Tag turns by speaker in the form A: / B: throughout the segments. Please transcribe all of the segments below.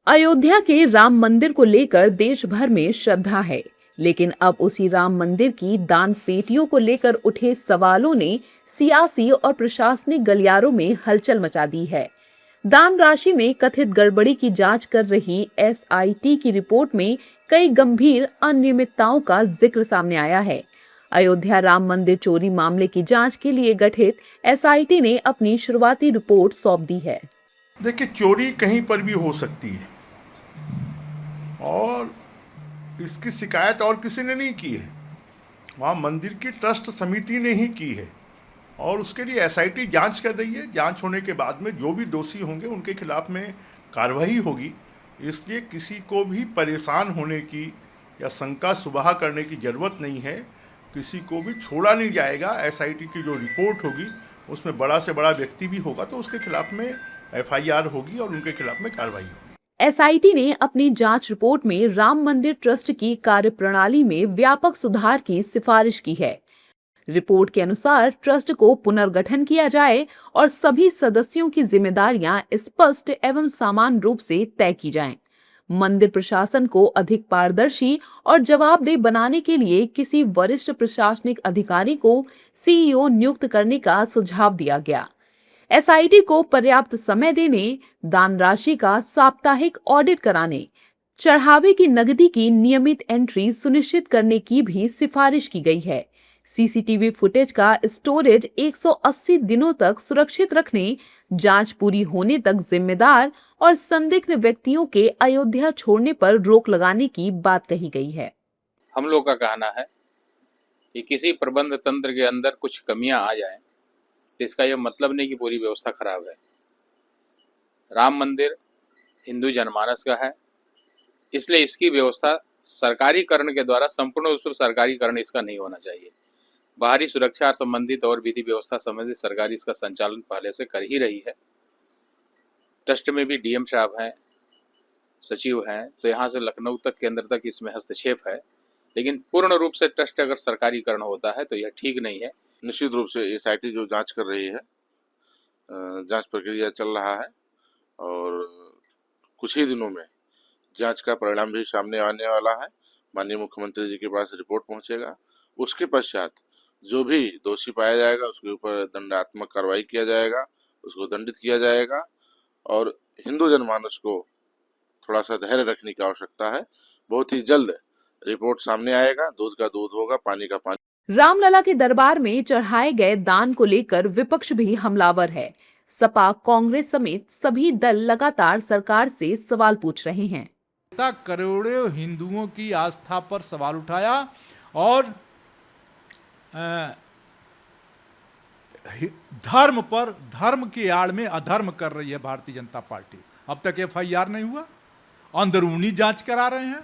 A: अयोध्या के राम मंदिर को लेकर देश भर में श्रद्धा है, लेकिन अब उसी राम मंदिर की दान पेटियों को लेकर उठे सवालों ने सियासी और प्रशासनिक गलियारों में हलचल मचा दी है। दान राशि में कथित गड़बड़ी की जांच कर रही एसआईटी की रिपोर्ट में कई गंभीर अनियमितताओं का जिक्र सामने आया है। अयोध्या राम मंदिर चोरी मामले की जांच के लिए गठित एसआईटी ने अपनी शुरुआती रिपोर्ट सौंप दी है।
B: देखिए, चोरी कहीं पर भी हो सकती है और इसकी शिकायत और किसी ने नहीं की है, वहाँ मंदिर की ट्रस्ट समिति ने ही की है और उसके लिए एसआईटी जांच कर रही है। जांच होने के बाद में जो भी दोषी होंगे उनके खिलाफ में कार्रवाई होगी। इसलिए किसी को भी परेशान होने की या शंका सुबह करने की ज़रूरत नहीं है। किसी को भी छोड़ा नहीं जाएगा। एसआईटी की जो रिपोर्ट होगी उसमें बड़ा से बड़ा व्यक्ति भी होगा तो उसके खिलाफ में एफआईआर होगी और उनके खिलाफ में कार्रवाई होगी।
A: एसआईटी ने अपनी जांच रिपोर्ट में राम मंदिर ट्रस्ट की कार्यप्रणाली में व्यापक सुधार की सिफारिश की है। रिपोर्ट के अनुसार ट्रस्ट को पुनर्गठन किया जाए और सभी सदस्यों की जिम्मेदारियां स्पष्ट एवं समान रूप से तय की जाएं। मंदिर प्रशासन को अधिक पारदर्शी और जवाबदेह बनाने के लिए किसी वरिष्ठ प्रशासनिक अधिकारी को सीईओ नियुक्त करने का सुझाव दिया गया। एसआईटी को पर्याप्त समय देने, दान राशि का साप्ताहिक ऑडिट कराने, चढ़ावे की नकदी की नियमित एंट्री सुनिश्चित करने की भी सिफारिश की गई है। सीसीटीवी फुटेज का स्टोरेज 180 दिनों तक सुरक्षित रखने, जांच पूरी होने तक जिम्मेदार और संदिग्ध व्यक्तियों के अयोध्या छोड़ने पर रोक लगाने की बात कही गई है।
C: हम लोग का कहना है कि किसी प्रबंध तंत्र के अंदर कुछ कमियां आ जाएं, तो इसका यह मतलब नहीं कि पूरी व्यवस्था खराब है। राम मंदिर हिंदू जनमानस का है, इसलिए इसकी व्यवस्था सरकारीकरण के द्वारा संपूर्ण रूप से सरकारीकरण इसका नहीं होना चाहिए। बाहरी सुरक्षा संबंधित और विधि व्यवस्था संबंधित सरकार इसका संचालन पहले से कर ही रही है। ट्रस्ट में भी डीएम साहब हैं, सचिव हैं, तो यहाँ से लखनऊ तक केंद्र तक इसमें हस्तक्षेप है, लेकिन पूर्ण रूप से ट्रस्ट अगर सरकारीकरण होता है तो यह ठीक नहीं है।
D: निश्चित रूप से एसआईटी जो जांच कर रही है, जांच प्रक्रिया चल रहा है और कुछ ही दिनों में जांच का परिणाम भी सामने आने वाला है। माननीय मुख्यमंत्री जी के पास रिपोर्ट पहुंचेगा। उसके पश्चात जो भी दोषी पाया जाएगा उसके ऊपर दंडात्मक कार्रवाई किया जाएगा, उसको दंडित किया जाएगा और हिंदू जनमानस को थोड़ा सा धैर्य रखने की आवश्यकता है। बहुत ही जल्द रिपोर्ट सामने आएगा। दूध का दूध होगा, पानी का पानी।
A: रामलला के दरबार में चढ़ाए गए दान को लेकर विपक्ष भी हमलावर है। सपा, कांग्रेस समेत सभी दल लगातार सरकार से सवाल पूछ रहे हैं।
E: करोड़ों हिंदुओं की आस्था पर सवाल उठाया और धर्म पर, धर्म की आड़ में अधर्म कर रही है भारतीय जनता पार्टी। अब तक एफआईआर नहीं हुआ, अंदरूनी जांच करा रहे हैं।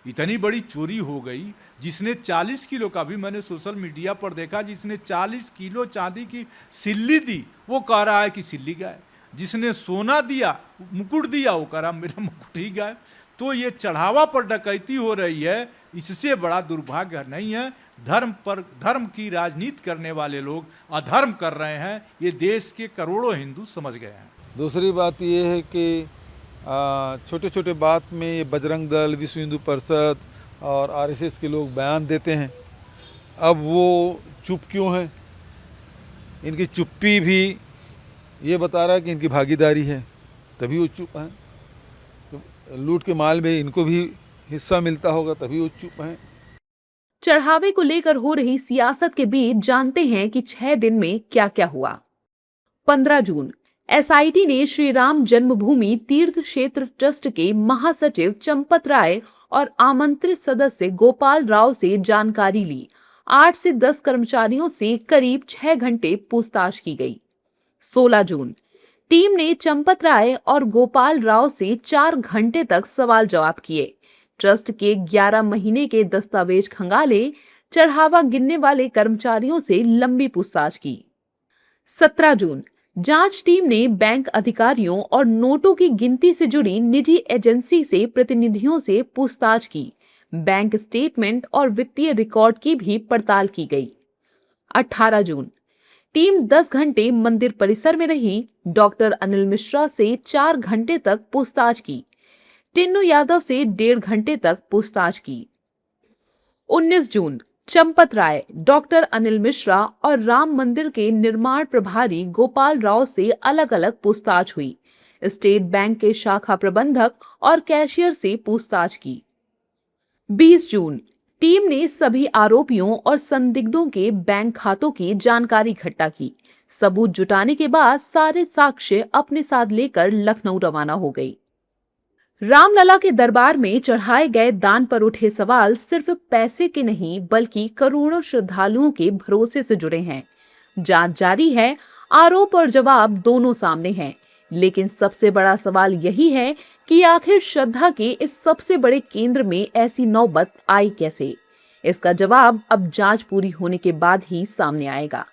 E: इतनी बड़ी चोरी हो गई। जिसने 40 किलो का भी मैंने सोशल मीडिया पर देखा, जिसने 40 किलो चांदी की सिल्ली दी वो कह रहा है कि सिल्ली गायब। जिसने सोना दिया, मुकुट दिया, वो कह रहा मेरा मुकुट ही गायब। तो ये चढ़ावा पर डकैती हो रही है, इससे बड़ा दुर्भाग्य नहीं है। धर्म पर, धर्म की राजनीति करने वाले लोग अधर्म कर रहे हैं, ये देश के करोड़ों हिंदू समझ गए हैं।
F: दूसरी बात ये है कि छोटे छोटे बात में ये बजरंग दल, विश्व हिंदू परिषद और आरएसएस के लोग बयान देते हैं। अब वो चुप क्यों हैं? इनकी चुप्पी भी ये बता रहा है कि इनकी भागीदारी है, तभी वो चुप हैं। तो लूट के माल में इनको भी हिस्सा मिलता होगा, तभी वो चुप हैं।
A: चढ़ावे को लेकर हो रही सियासत के बीच जानते हैं कि 6 दिन में क्या क्या हुआ। 15 जून, एसआईटी ने श्री राम जन्मभूमि तीर्थ क्षेत्र ट्रस्ट के महासचिव चंपत राय और आमंत्रित सदस्य गोपाल राव से जानकारी ली। 8 से 10 कर्मचारियों से करीब 6 घंटे पूछताछ की गई। 16 जून, टीम ने चंपत राय और गोपाल राव से 4 घंटे तक सवाल जवाब किए। ट्रस्ट के 11 महीने के दस्तावेज खंगाले, चढ़ावा गिनने वाले कर्मचारियों से लंबी पूछताछ की। 17 जून, जांच टीम ने बैंक अधिकारियों और नोटों की गिनती से जुड़ी निजी एजेंसी से प्रतिनिधियों से पूछताछ की। बैंक स्टेटमेंट और वित्तीय रिकॉर्ड की भी पड़ताल की गई। 18 जून, टीम 10 घंटे मंदिर परिसर में रही। डॉक्टर अनिल मिश्रा से 4 घंटे तक पूछताछ की। टिन्नू यादव से 1.5 घंटे तक पूछताछ की। 19 जून चंपत राय, डॉक्टर अनिल मिश्रा और राम मंदिर के निर्माण प्रभारी गोपाल राव से अलग अलग पूछताछ हुई। स्टेट बैंक के शाखा प्रबंधक और कैशियर से पूछताछ की। 20 जून टीम ने सभी आरोपियों और संदिग्धों के बैंक खातों की जानकारी इकट्ठा की। सबूत जुटाने के बाद सारे साक्ष्य अपने साथ लेकर लखनऊ रवाना हो गई। रामलला के दरबार में चढ़ाए गए दान पर उठे सवाल सिर्फ पैसे के नहीं बल्कि करोड़ों श्रद्धालुओं के भरोसे से जुड़े हैं। जांच जारी है, आरोप और जवाब दोनों सामने हैं, लेकिन सबसे बड़ा सवाल यही है कि आखिर श्रद्धा के इस सबसे बड़े केंद्र में ऐसी नौबत आई कैसे। इसका जवाब अब जांच पूरी होने के बाद ही सामने आएगा।